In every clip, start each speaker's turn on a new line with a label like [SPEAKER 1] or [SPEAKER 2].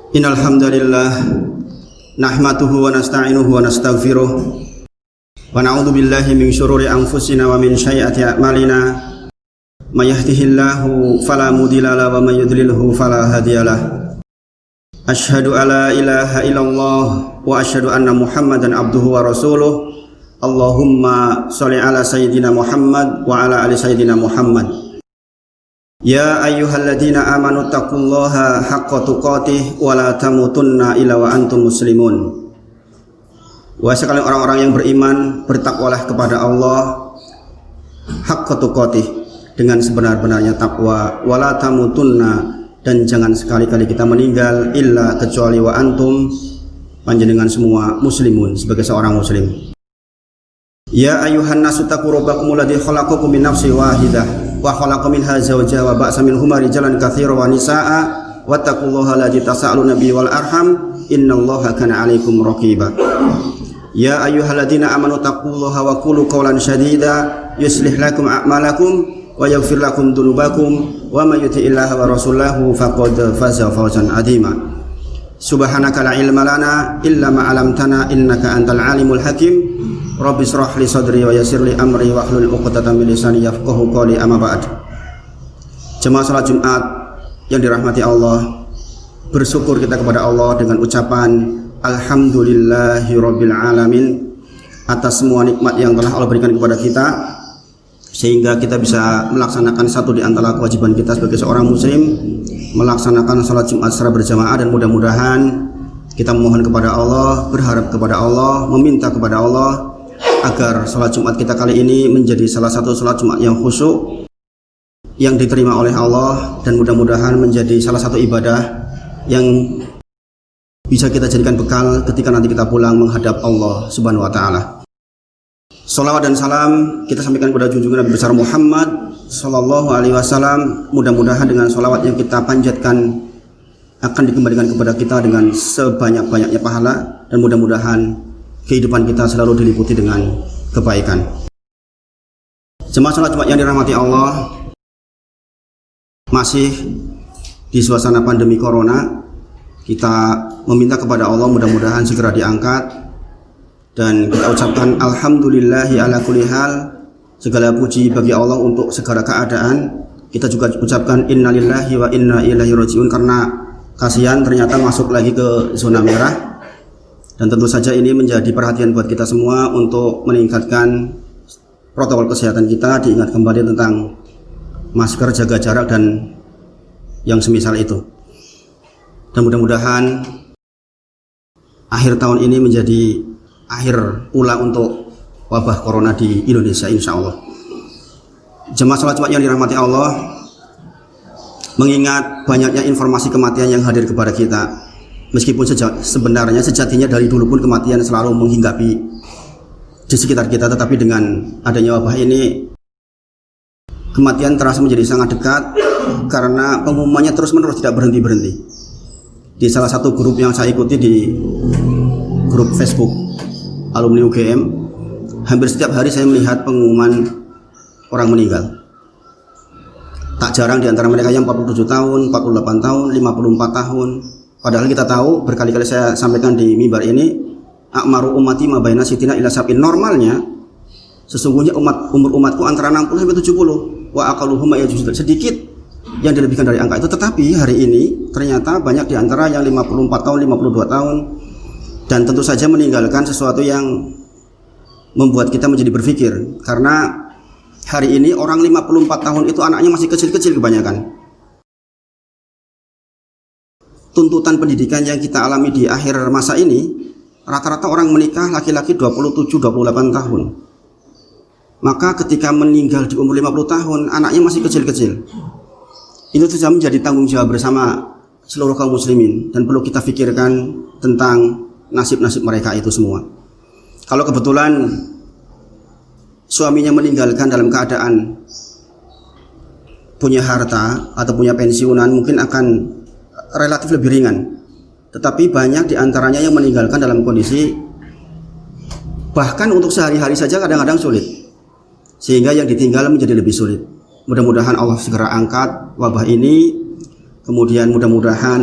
[SPEAKER 1] Innal hamdalillah nahmaduhu wa nasta'inuhu wa nastaghfiruh wa na'udzu billahi min syururi anfusina wa min sayyiati a'malina may yahdihillahu fala mudilla lahu wa may yudlilhu fala hadiyalah. Asyhadu alla ilaha illallah wa asyhadu anna Muhammadan abduhu wa rasuluh. Allahumma sholli ala sayyidina Muhammad wa ala ali sayyidina Muhammad. Ya ayyuhalladzina amanu taqullaha haqqa tuqatih wa la tamutunna illa wa antum muslimun. Wahai sekalian orang-orang yang beriman, bertakwalah kepada Allah haqqa tuqatih, dengan sebenar-benarnya takwa, wa la tamutunna, dan jangan sekali-kali kita meninggal illa kecuali wa antum, panjenengan semua muslimun, sebagai seorang muslim. Ya ayyuhan nasu taqu rabbakumul ladzi khalaqakum min nafsin wahidah wa khalaqa minha zawjaha wa ba'sa minhuma rijalan katsiran wa nisaa'a wattaqullaha alladzi tasaaluna bihi wal arham innallaha kana 'alaikum raqiba. Ya ayyuhalladzina amanu taqullaha wa qulu qawlan sadida yuslih lakum a'malakum wa yaghfir lakum dzunubakum wa may yuti'illaha wa rasulahu faqad faza fawzan 'azima. Subhanaka la ilma lana illa ma 'allamtana innaka antal alimul hakim. Rabbi shrah li sadri wa yassir li amri wa hlul 'uqdatam min lisani yafqahu qawli, amma ba'd. Jemaah salat Jumat yang dirahmati Allah, bersyukur kita kepada Allah dengan ucapan alhamdulillahi rabbil alamin atas semua nikmat yang telah Allah berikan kepada kita, sehingga kita bisa melaksanakan satu di antara kewajiban kita sebagai seorang muslim, melaksanakan salat Jumat secara berjamaah. Dan mudah-mudahan kita memohon kepada Allah, berharap kepada Allah, meminta kepada Allah agar salat Jumat kita kali ini menjadi salah satu salat Jumat yang khusyuk, yang diterima oleh Allah, dan mudah-mudahan menjadi salah satu ibadah yang bisa kita jadikan bekal ketika nanti kita pulang menghadap Allah Subhanahu wa taala. Salawat dan salam kita sampaikan kepada junjungan Nabi besar Muhammad sallallahu alaihi wasallam. Mudah-mudahan dengan salawat yang kita panjatkan akan dikembalikan kepada kita dengan sebanyak-banyaknya pahala, dan mudah-mudahan kehidupan kita selalu diliputi dengan kebaikan. Jemaah salat Jumat yang dirahmati Allah, masih di suasana pandemi corona, kita meminta kepada Allah mudah-mudahan segera diangkat, dan kita ucapkan alhamdulillahi ala kulli hal, segala puji bagi Allah untuk segala keadaan. Kita juga ucapkan innalillahi wa inna ilaihi rajiun, karena kasihan ternyata masuk lagi ke zona merah. Dan tentu saja ini menjadi perhatian buat kita semua untuk meningkatkan protokol kesehatan kita, diingat kembali tentang masker, jaga jarak, dan yang semisal itu. Dan mudah-mudahan akhir tahun ini menjadi akhir pula untuk wabah corona di Indonesia, insya Allah. Jemaah salat Jumat yang dirahmati Allah, mengingat banyaknya informasi kematian yang hadir kepada kita, meskipun sebenarnya sejatinya dari dulu pun kematian selalu menghinggapi di sekitar kita, tetapi dengan adanya wabah ini kematian terasa menjadi sangat dekat, karena pengumumannya terus-menerus tidak berhenti-berhenti. Di salah satu grup yang saya ikuti, di grup Facebook alumni UGM, hampir setiap hari saya melihat pengumuman orang meninggal. Tak jarang di antara mereka yang 47 tahun, 48 tahun, 54 tahun. Padahal kita tahu, berkali-kali saya sampaikan di mimbar ini, a'maru ummati ma baina sitina ila sab'in. Normalnya sesungguhnya umur umatku antara 60 sampai 70. Wa aqalluhum yajuz, sedikit yang dilebihkan dari angka itu. Tetapi hari ini ternyata banyak di antara yang 54 tahun, 52 tahun, dan tentu saja meninggalkan sesuatu yang membuat kita menjadi berpikir, karena hari ini orang 54 tahun itu anaknya masih kecil-kecil kebanyakan. Tuntutan pendidikan yang kita alami di akhir masa ini, rata-rata orang menikah laki-laki 27-28 tahun. Maka ketika meninggal di umur 50 tahun, anaknya masih kecil-kecil. Itu sudah menjadi tanggung jawab bersama seluruh kaum muslimin, dan perlu kita pikirkan tentang nasib-nasib mereka itu semua. Kalau kebetulan suaminya meninggalkan dalam keadaan punya harta atau punya pensiunan, mungkin akan relatif lebih ringan. Tetapi banyak diantaranya yang meninggalkan dalam kondisi bahkan untuk sehari-hari saja kadang-kadang sulit, sehingga yang ditinggal menjadi lebih sulit. Mudah-mudahan Allah segera angkat wabah ini, kemudian mudah-mudahan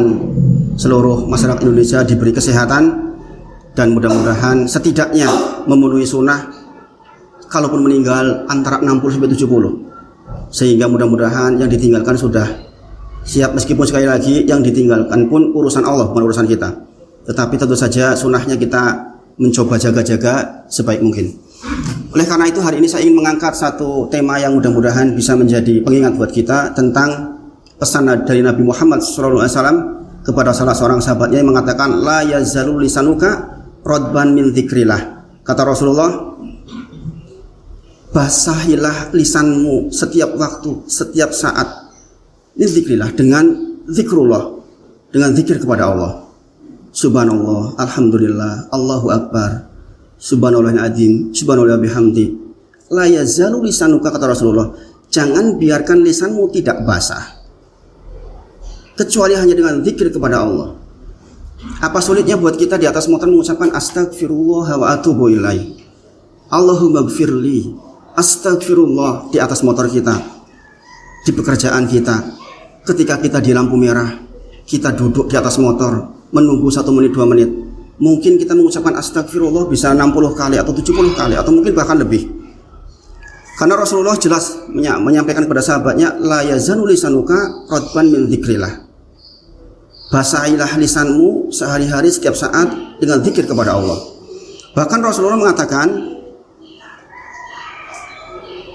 [SPEAKER 1] seluruh masyarakat Indonesia diberi kesehatan dan mudah-mudahan setidaknya memenuhi sunnah kalaupun meninggal antara 60 sampai 70, sehingga mudah-mudahan yang ditinggalkan sudah siap, meskipun sekali lagi yang ditinggalkan pun urusan Allah bukan urusan kita, tetapi tentu saja sunnahnya kita mencoba jaga-jaga sebaik mungkin. Oleh karena itu hari ini saya ingin mengangkat satu tema yang mudah-mudahan bisa menjadi pengingat buat kita tentang pesan dari Nabi Muhammad SAW kepada salah seorang sahabatnya yang mengatakan la yazalu lisanuka rodban min dzikrillah. Kata Rasulullah, basahilah lisanmu setiap waktu, setiap saat min dzikrillah, dengan zikrullah, dengan zikir kepada Allah. Subhanallah, alhamdulillah, Allahu akbar, subhanallahil azim, subhanallah bihamdi. La yazalu lisanuka, kata Rasulullah, jangan biarkan lisanmu tidak basah kecuali hanya dengan zikir kepada Allah. Apa sulitnya buat kita di atas motor mengucapkan astagfirullah wa atubu ilaih, Allahumma gfirli, astagfirullah di atas motor kita, di pekerjaan kita, ketika kita di lampu merah, kita duduk di atas motor menunggu 1 menit 2 menit, mungkin kita mengucapkan astagfirullah bisa 60 kali atau 70 kali atau mungkin bahkan lebih. Karena Rasulullah jelas menyampaikan kepada sahabatnya la yazanu lisanuka radban min dzikrillah, basahilah lisanmu sehari-hari setiap saat dengan zikir kepada Allah. Bahkan Rasulullah mengatakan,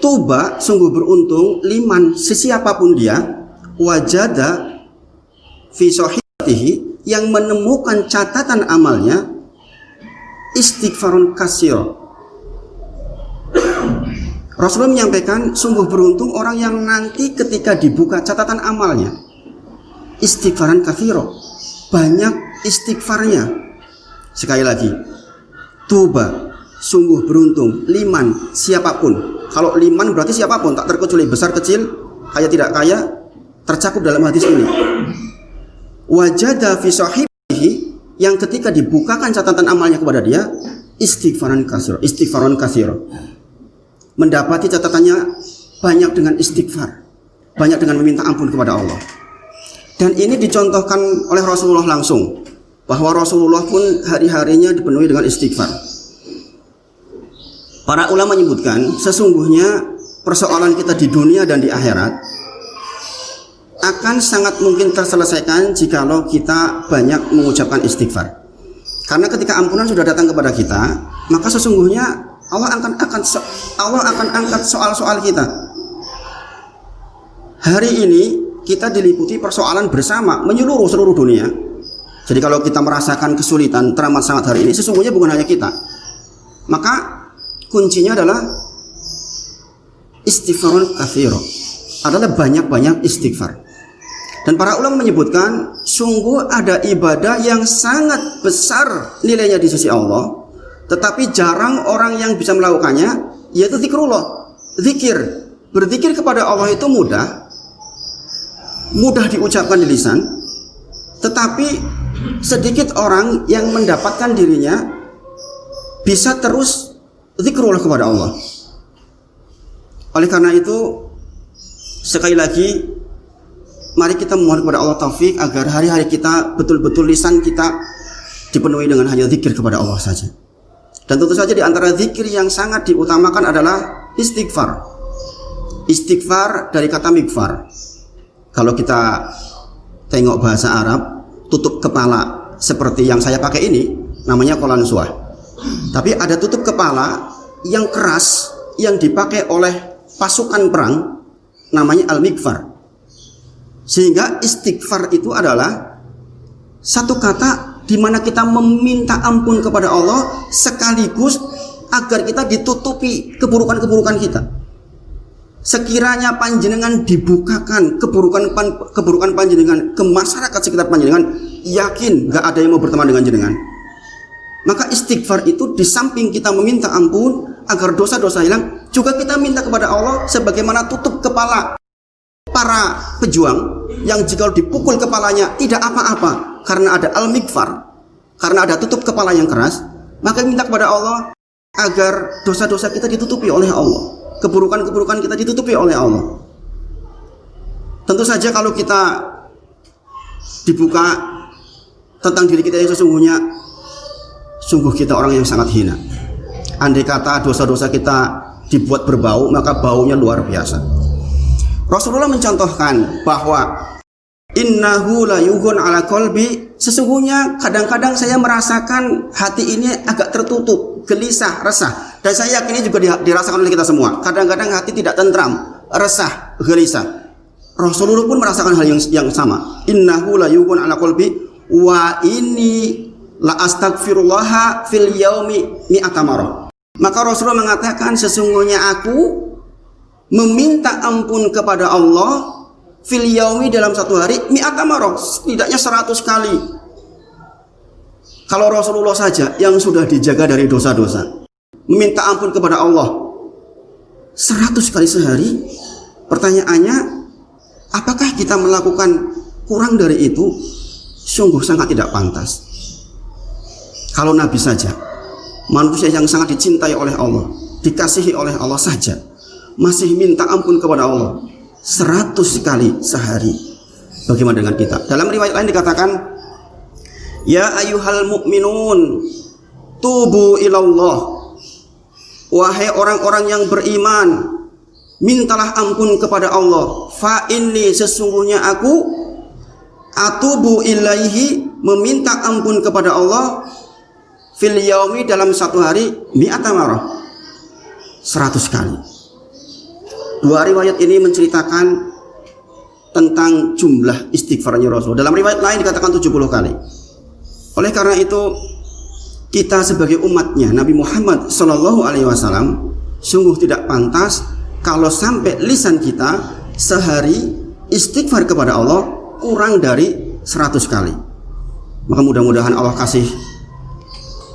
[SPEAKER 1] tuba, sungguh beruntung, liman, sesiapapun dia, wajada fi sahihatihi, yang menemukan catatan amalnya istighfarun kasir. Rasulullah menyampaikan, sungguh beruntung orang yang nanti ketika dibuka catatan amalnya istighfaran katsiro, banyak istighfarnya. Sekali lagi, tuba, sungguh beruntung, liman, siapapun. Kalau liman berarti siapapun, tak terkecuali besar kecil, kaya tidak kaya, tercakup dalam hadis ini. Wajada fi sahibihi, yang ketika dibukakan catatan amalnya kepada dia istighfaran katsiro, mendapati catatannya banyak dengan istighfar, banyak dengan meminta ampun kepada Allah. Dan ini dicontohkan oleh Rasulullah langsung, bahwa Rasulullah pun hari-harinya dipenuhi dengan istighfar. Para ulama menyebutkan, sesungguhnya persoalan kita di dunia dan di akhirat akan sangat mungkin terselesaikan jikalau kita banyak mengucapkan istighfar. Karena ketika ampunan sudah datang kepada kita, maka sesungguhnya Allah akan angkat soal-soal kita. Hari ini kita diliputi persoalan bersama menyeluruh seluruh dunia. Jadi kalau kita merasakan kesulitan teramat sangat hari ini, sesungguhnya bukan hanya kita. Maka kuncinya adalah istighfarun katsiro, adalah banyak-banyak istighfar. Dan para ulama menyebutkan, sungguh ada ibadah yang sangat besar nilainya di sisi Allah, tetapi jarang orang yang bisa melakukannya, yaitu zikrullah, zikir. Berzikir kepada Allah itu mudah diucapkan di lisan, tetapi sedikit orang yang mendapatkan dirinya bisa terus zikrullah kepada Allah. Oleh karena itu, sekali lagi, mari kita memohon kepada Allah taufik agar hari-hari kita betul-betul lisan kita dipenuhi dengan hanya zikir kepada Allah saja. Dan tentu saja di antara zikir yang sangat diutamakan adalah istighfar. Istighfar dari kata mikfar. Kalau kita tengok bahasa Arab, tutup kepala seperti yang saya pakai ini namanya qalansuah. Tapi ada tutup kepala yang keras yang dipakai oleh pasukan perang namanya al-mikfar. Sehingga istighfar itu adalah satu kata di mana kita meminta ampun kepada Allah sekaligus agar kita ditutupi keburukan-keburukan kita. Sekiranya panjenengan dibukakan keburukan panjenengan ke masyarakat sekitar panjenengan, yakin gak ada yang mau berteman dengan jenengan. Maka istighfar itu di samping kita meminta ampun agar dosa-dosa hilang, juga kita minta kepada Allah sebagaimana tutup kepala para pejuang yang jika dipukul kepalanya tidak apa-apa karena ada al-mikfar, karena ada tutup kepala yang keras, maka minta kepada Allah agar dosa-dosa kita ditutupi oleh Allah, keburukan-keburukan kita ditutupi oleh Allah. Tentu saja kalau kita dibuka tentang diri kita yang sesungguhnya, sungguh kita orang yang sangat hina. Andai kata dosa-dosa kita dibuat berbau, maka baunya luar biasa. Rasulullah mencontohkan bahwa innahu la yughun ala qalbi, sesungguhnya kadang-kadang saya merasakan hati ini agak tertutup, gelisah, resah. Dan saya yakin ini juga dirasakan oleh kita semua. Kadang-kadang hati tidak tentram, resah, gelisah. Rasulullah pun merasakan hal yang sama. Innahu la yughun ala qalbi wa inni la astaghfirullah fil yaumi mi'ata marrah. Maka Rasulullah mengatakan, sesungguhnya aku meminta ampun kepada Allah fil yaumi, dalam satu hari, mi'ata marrah, setidaknya 100 kali. Kalau Rasulullah saja yang sudah dijaga dari dosa-dosa, meminta ampun kepada Allah 100 kali sehari, pertanyaannya, apakah kita melakukan kurang dari itu? Sungguh sangat tidak pantas. Kalau Nabi saja, manusia yang sangat dicintai oleh Allah, dikasihi oleh Allah saja, masih minta ampun kepada Allah 100 kali sehari, bagaimana dengan kita? Dalam riwayat lain dikatakan, ya ayyuhal mu'minun tubu ilallah, wahai orang-orang yang beriman, mintalah ampun kepada Allah. Fa inni, sesungguhnya aku, atubu ilaihi, meminta ampun kepada Allah, fil yaumi, dalam satu hari, mi'ata marrah, 100 kali. Dua riwayat ini menceritakan tentang jumlah istighfarnya Rasul. Dalam riwayat lain dikatakan 70 kali. Oleh karena itu, kita sebagai umatnya Nabi Muhammad SAW sungguh tidak pantas kalau sampai lisan kita sehari istighfar kepada Allah kurang dari 100 kali. Maka mudah-mudahan Allah kasih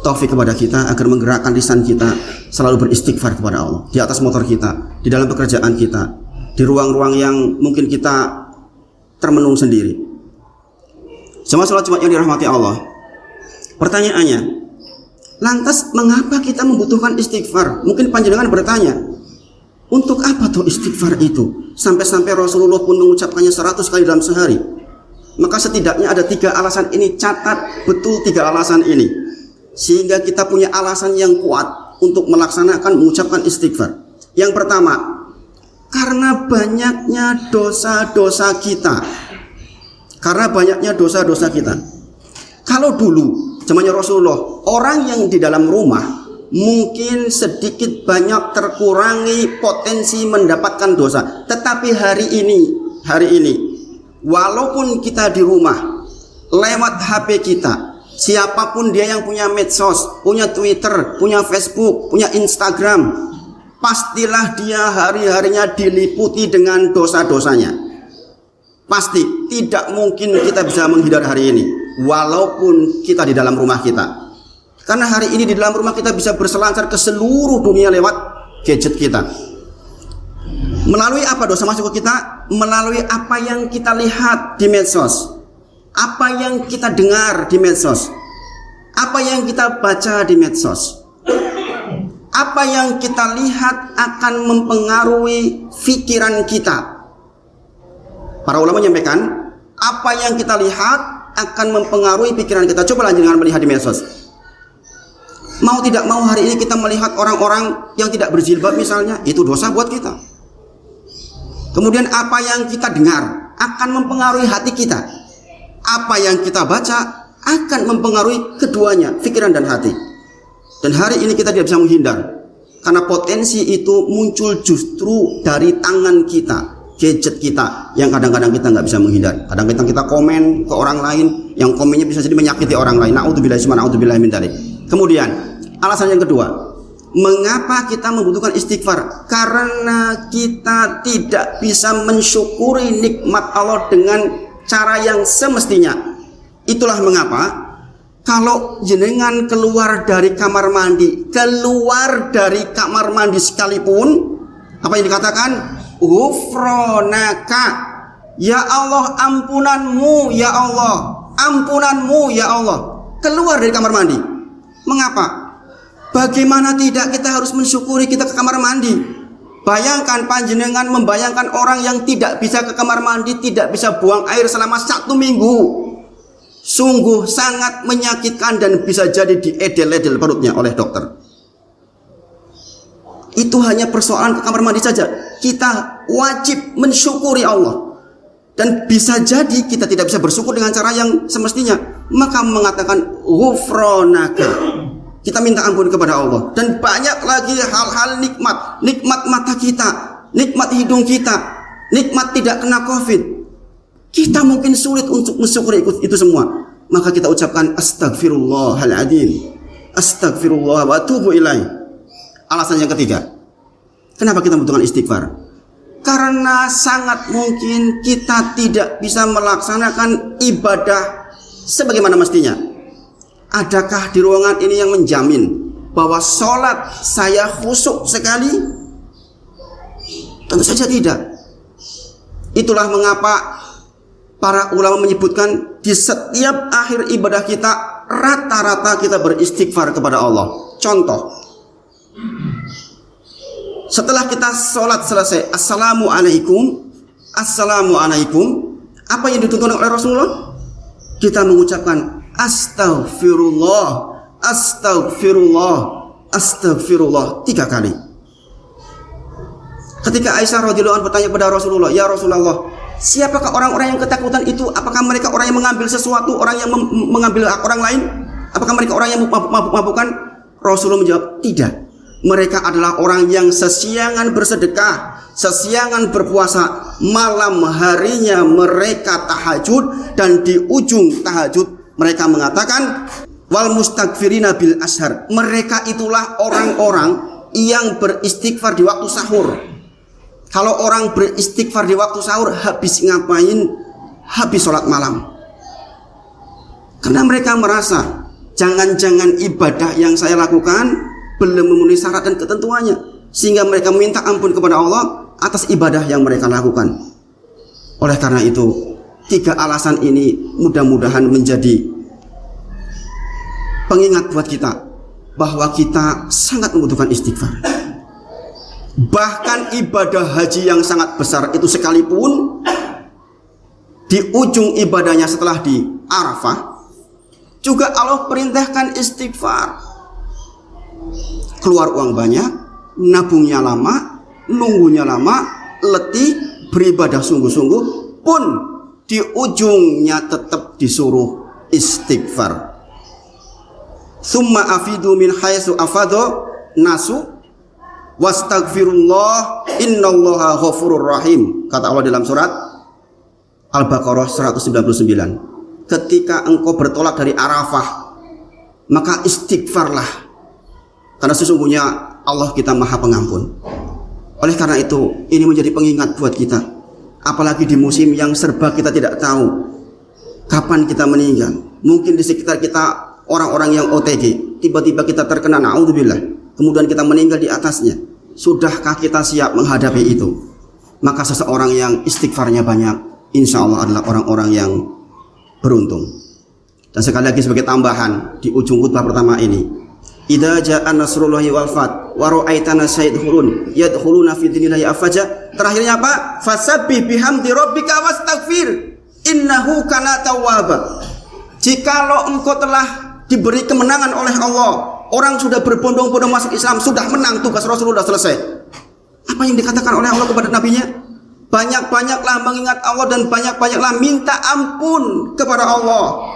[SPEAKER 1] taufik kepada kita agar menggerakkan lisan kita selalu beristighfar kepada Allah, di atas motor kita, di dalam pekerjaan kita, di ruang-ruang yang mungkin kita termenung sendiri. Jemaah salat Jumat yang dirahmati Allah, pertanyaannya, lantas mengapa kita membutuhkan istighfar? Mungkin panjenengan bertanya, untuk apa tuh istighfar itu? Sampai-sampai Rasulullah pun mengucapkannya 100 kali dalam sehari. Maka setidaknya ada 3 alasan ini. Catat betul 3 alasan ini, sehingga kita punya alasan yang kuat untuk melaksanakan, mengucapkan istighfar. Yang pertama, karena banyaknya dosa-dosa kita. Karena banyaknya dosa-dosa kita. Kalau dulu zamannya Rasulullah, orang yang di dalam rumah mungkin sedikit banyak terkurangi potensi mendapatkan dosa. Tetapi hari ini, walaupun kita di rumah, lewat HP kita, siapapun dia yang punya medsos, punya Twitter, punya Facebook, punya Instagram, pastilah dia hari-harinya diliputi dengan dosa-dosanya. Pasti, tidak mungkin kita bisa menghindar hari ini, walaupun kita di dalam rumah kita. Karena hari ini di dalam rumah kita bisa berselancar ke seluruh dunia lewat gadget kita. Melalui apa dosa masuk ke kita? Melalui apa yang kita lihat di medsos, apa yang kita dengar di medsos, apa yang kita baca di medsos, apa yang kita lihat akan mempengaruhi pikiran kita. Para ulama menyampaikan, apa yang kita lihat akan mempengaruhi pikiran kita. Coba jangan melihat di medsos. Mau tidak mau hari ini kita melihat orang-orang yang tidak berjilbab misalnya, itu dosa buat kita. Kemudian apa yang kita dengar akan mempengaruhi hati kita. Apa yang kita baca akan mempengaruhi keduanya, pikiran dan hati. Dan hari ini kita tidak bisa menghindar, karena potensi itu muncul justru dari tangan kita, gadget kita, yang kadang-kadang kita nggak bisa menghindar. Kadang-kadang kita komen ke orang lain, yang komennya bisa jadi menyakiti orang lain. Na'udzubillahi min dzalik. Kemudian alasan yang kedua, mengapa kita membutuhkan istighfar? Karena kita tidak bisa mensyukuri nikmat Allah dengan cara yang semestinya. Itulah mengapa kalau jenengan keluar dari kamar mandi sekalipun, apa yang dikatakan? Ghufronaka, ya Allah, ampunanmu ya Allah, ampunanmu ya Allah. Keluar dari kamar mandi. Mengapa? Bagaimana tidak kita harus mensyukuri kita ke kamar mandi? Bayangkan panjenengan membayangkan orang yang tidak bisa ke kamar mandi, tidak bisa buang air selama 1 minggu. Sungguh sangat menyakitkan dan bisa jadi diedel-edel perutnya oleh dokter. Itu hanya persoalan ke kamar mandi saja. Kita wajib mensyukuri Allah. Dan bisa jadi kita tidak bisa bersyukur dengan cara yang semestinya. Maka mengatakan ghufranaka. Kita minta ampun kepada Allah. Dan banyak lagi hal-hal nikmat. Nikmat mata kita, nikmat hidung kita, nikmat tidak kena COVID. Kita mungkin sulit untuk mensyukuri itu semua. Maka kita ucapkan astagfirullahaladzim, astagfirullah wa atubu ilaih. Alasan yang ketiga, kenapa kita membutuhkan istighfar? Karena sangat mungkin kita tidak bisa melaksanakan ibadah sebagaimana mestinya. Adakah di ruangan ini yang menjamin bahwa sholat saya khusyuk sekali? Tentu saja tidak. Itulah mengapa para ulama menyebutkan di setiap akhir ibadah kita rata-rata kita beristighfar kepada Allah. Contoh, setelah kita sholat selesai, assalamualaikum, assalamualaikum, apa yang dituntut oleh Rasulullah? Kita mengucapkan astagfirullah, astagfirullah, astagfirullah 3 kali. Ketika Aisyah radhiyallahu anha bertanya kepada Rasulullah, ya Rasulullah, siapakah orang-orang yang ketakutan itu? Apakah mereka orang yang mengambil sesuatu, orang yang mengambil hak orang lain? Apakah mereka orang yang mabuk-mabukan? Rasulullah menjawab, tidak. Mereka adalah orang yang sesiangan bersedekah, sesiangan berpuasa, malam harinya mereka tahajud, dan di ujung tahajud mereka mengatakan wal mustaghfirina bil ashar. Mereka itulah orang-orang yang beristighfar di waktu sahur. Kalau orang beristighfar di waktu sahur, habis ngapain? Habis sholat malam. Karena mereka merasa jangan-jangan ibadah yang saya lakukan belum memenuhi syarat dan ketentuannya, sehingga mereka minta ampun kepada Allah atas ibadah yang mereka lakukan. Oleh karena itu, 3 alasan ini mudah-mudahan menjadi pengingat buat kita bahwa kita sangat membutuhkan istighfar. Bahkan ibadah haji yang sangat besar itu sekalipun, di ujung ibadahnya setelah di Arafah juga Allah perintahkan istighfar. Keluar uang banyak, nabungnya lama, nunggunya lama, letih, beribadah sungguh-sungguh, pun di ujungnya tetap disuruh istighfar. Summa afidu min haitsu afadha nasu wastaghfirullah innallaha ghafurur rahim. Kata Allah dalam surat Al-Baqarah 199. Ketika engkau bertolak dari Arafah, maka istighfarlah. Karena sesungguhnya Allah kita maha pengampun. Oleh karena itu, ini menjadi pengingat buat kita. Apalagi di musim yang serba kita tidak tahu kapan kita meninggal. Mungkin di sekitar kita orang-orang yang OTG, tiba-tiba kita terkena, na'udzubillah, kemudian kita meninggal di atasnya. Sudahkah kita siap menghadapi itu? Maka seseorang yang istighfarnya banyak, insya Allah adalah orang-orang yang beruntung. Dan sekali lagi sebagai tambahan di ujung khutbah pertama ini, idza jaa nasrullahi wal fath wa ra'aitana sayadkhulun yadkhuluna fi dinillahi afwaja. Terakhirnya apa? Fasabbih bihamdi rabbika wastaghfir innahu kana tawwaba. Jikalau engkau telah diberi kemenangan oleh Allah, orang sudah berbondong-bondong masuk Islam, sudah menang, tugas Rasulullah selesai. Apa yang dikatakan oleh Allah kepada nabinya? Banyak-banyaklah mengingat Allah dan banyak-banyaklah minta ampun kepada Allah.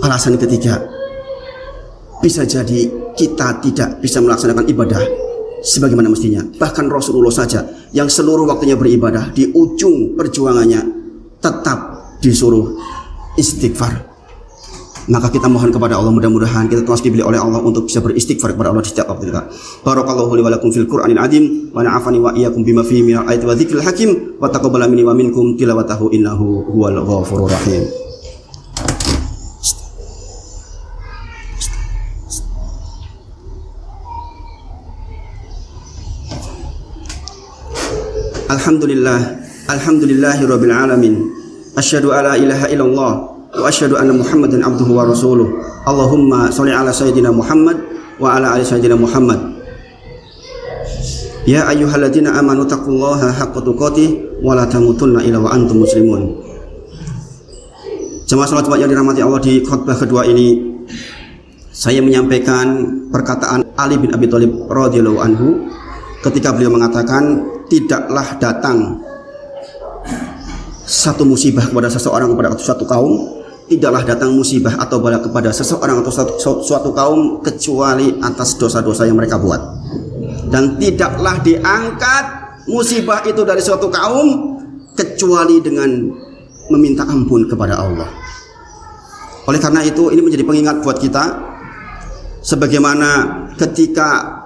[SPEAKER 1] Alasan ketiga, bisa jadi kita tidak bisa melaksanakan ibadah sebagaimana mestinya. Bahkan Rasulullah saja yang seluruh waktunya beribadah, di ujung perjuangannya tetap disuruh istighfar. Maka kita mohon kepada Allah, mudah-mudahan kita terus dipilih oleh Allah untuk bisa beristighfar kepada Allah di setiap waktu kita. Barakallahu li wa lakum fil Qur'anil azim wa na'afani wa iyyakum bima fihi minal ayati wa dzikril hakim wa taqabbala minni wa minkum tilawatahu innahu huwal ghafurur rahim. Alhamdulillahi rabbil alamin. Asyhadu alla ilaha illallah wa asyhadu anna Muhammadan abduhu wa rasuluh. Allahumma sholli ala sayyidina Muhammad wa ala ali sayyidina Muhammad. Ya ayyuhalladzina amanu taqullaha haqqa tuqatih wa la tamutunna illa wa antum muslimun. Jemaah salat Jumat yang dirahmati Allah, di khutbah kedua ini saya menyampaikan perkataan Ali bin Abi Thalib radhiyallahu anhu ketika beliau mengatakan, tidaklah datang satu musibah kepada seseorang, kepada suatu kaum, tidaklah datang musibah atau bala kepada seseorang atau suatu kaum kecuali atas dosa-dosa yang mereka buat, dan tidaklah diangkat musibah itu dari suatu kaum kecuali dengan meminta ampun kepada Allah. Oleh karena itu, ini menjadi pengingat buat kita, sebagaimana ketika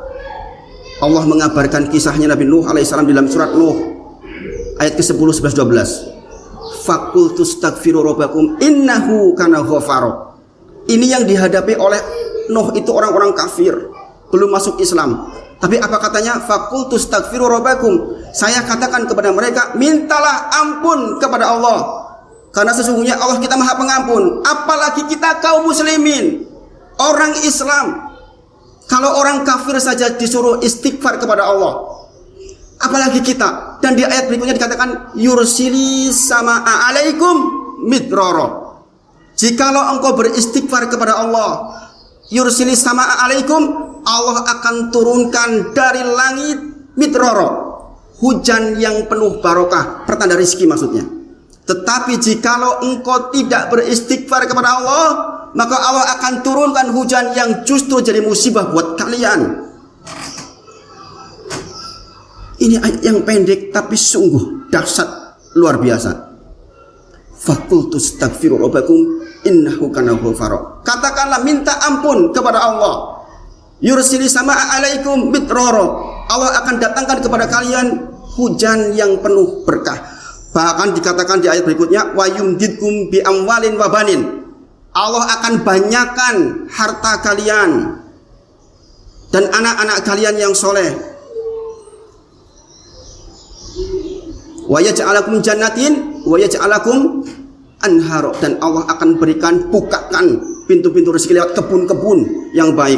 [SPEAKER 1] Allah mengabarkan kisahnya Nabi Nuh alaihissalam dalam surat Nuh ayat ke-10, 11, 12. Faqultu astaghfiru rabbakum innahu kana ghafara. Ini yang dihadapi oleh Nuh itu orang-orang kafir, belum masuk Islam. Tapi apa katanya? Faqultu astaghfiru rabbakum. Saya katakan kepada mereka, mintalah ampun kepada Allah, karena sesungguhnya Allah kita Maha Pengampun. Apalagi kita kaum muslimin, orang Islam. Kalau orang kafir saja disuruh istighfar kepada Allah, apalagi kita. Dan di ayat berikutnya dikatakan, yursili sama'a alaikum midrara. Jikalau engkau beristighfar kepada Allah, yursili sama'a alaikum, Allah akan turunkan dari langit midrara, hujan yang penuh barokah, pertanda rizki maksudnya. Tetapi jikalau engkau tidak beristighfar kepada Allah, maka Allah akan turunkan hujan yang justru jadi musibah buat kalian. Ini ayat yang pendek tapi sungguh dahsyat, luar biasa. Faqultu astaghfiru rabbakum innahu kana ghafara. Katakanlah minta ampun kepada Allah. Yursili sama'a alaikum midrara. Allah akan datangkan kepada kalian hujan yang penuh berkah. Bahkan dikatakan di ayat berikutnya, wa yumdidkum bi amwalin wa banin. Allah akan banyakkan harta kalian dan anak-anak kalian yang soleh. Wa yaj'alakum jannatin wa yaj'alakum anhar. Dan Allah akan berikan, bukakan pintu-pintu rezeki lewat kebun-kebun yang baik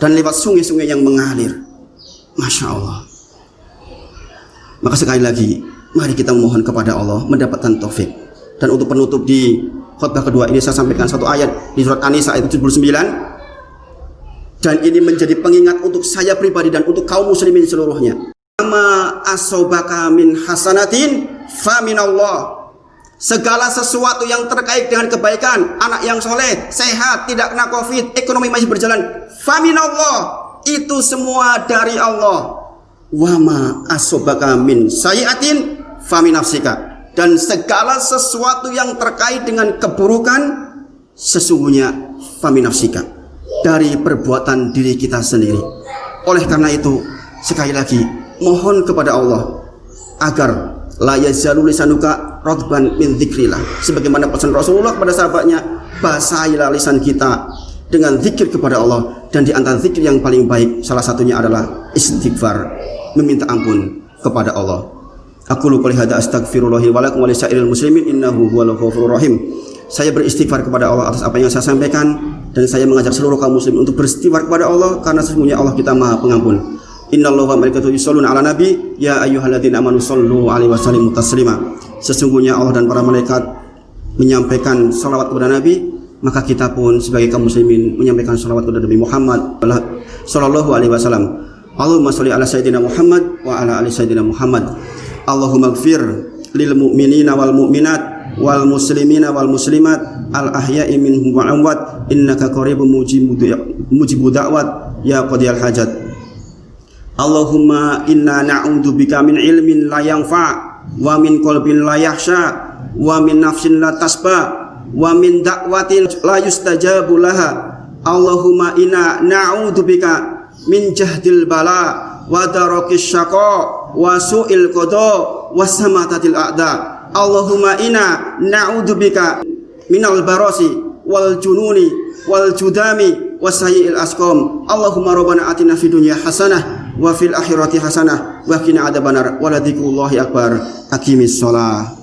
[SPEAKER 1] dan lewat sungai-sungai yang mengalir. Masya Allah. Maka sekali lagi, mari kita memohon kepada Allah mendapatkan taufik. Dan untuk penutup di khutbah kedua ini, saya sampaikan satu ayat di surat An-Nisa ayat 79. Dan ini menjadi pengingat untuk saya pribadi dan untuk kaum muslimin seluruhnya. Ma asobaka min hasanatin fa minallah. Segala sesuatu yang terkait dengan kebaikan, anak yang soleh, sehat, tidak kena covid, ekonomi masih berjalan, fa minallah. Itu semua dari Allah. Wa ma asobaka min sayiatin fa min nafsika. Dan segala sesuatu yang terkait dengan keburukan, sesungguhnya fa min nafsika, dari perbuatan diri kita sendiri. Oleh karena itu, sekali lagi mohon kepada Allah agar la yazalu lisanuka radban min dzikrillah, sebagaimana pesan Rasulullah kepada sahabatnya, basahilah lisan kita dengan zikir kepada Allah. Dan di antara zikir yang paling baik, salah satunya adalah istighfar, meminta ampun kepada Allah. Aku lupa lihada astaghfirullahi walakum walisairil muslimin innahu huwal ghafurur rahim. Saya beristighfar kepada Allah atas apa yang saya sampaikan, dan saya mengajak seluruh kaum muslim untuk beristighfar kepada Allah, karena sesungguhnya Allah kita Maha Pengampun. Innallaha wa malaikatahu yusholluna 'alan nabi ya ayyuhalladzina amanu shollu 'alaihi wa sallimu taslima. Sesungguhnya Allah dan para malaikat menyampaikan salawat kepada Nabi, maka kita pun sebagai kaum muslimin menyampaikan salawat kepada Nabi Muhammad sallallahu alaihi wasallam. Allahumma sholli ala sayyidina Muhammad wa ala ali sayyidina Muhammad. Allahumma ighfir lil mu'minina wal mu'minat wal muslimina wal muslimat al ahya'i minhum wal amwat innaka qaribun mujibu da'wat ya qadiyal hajat. Allahumma inna na'udzubika min ilmin la yanfa' wa min qalbin la yakhsha wa min nafsin la tasba wa min da'watin la yustajabu laha. Allahumma inna na'udzubika min jahdil bala wa darakis syaqa wa su'il qada wa samatatil a'da. Allahumma inna na'udzubika minal barasi wal jununi wal judami wa sayyi'il asqam. Allahumma rabbana atina fid dunya hasanah wa fil akhirati hasanah wa qina adzabannar wa la dzikrullahi akbar. Aqimis shalah.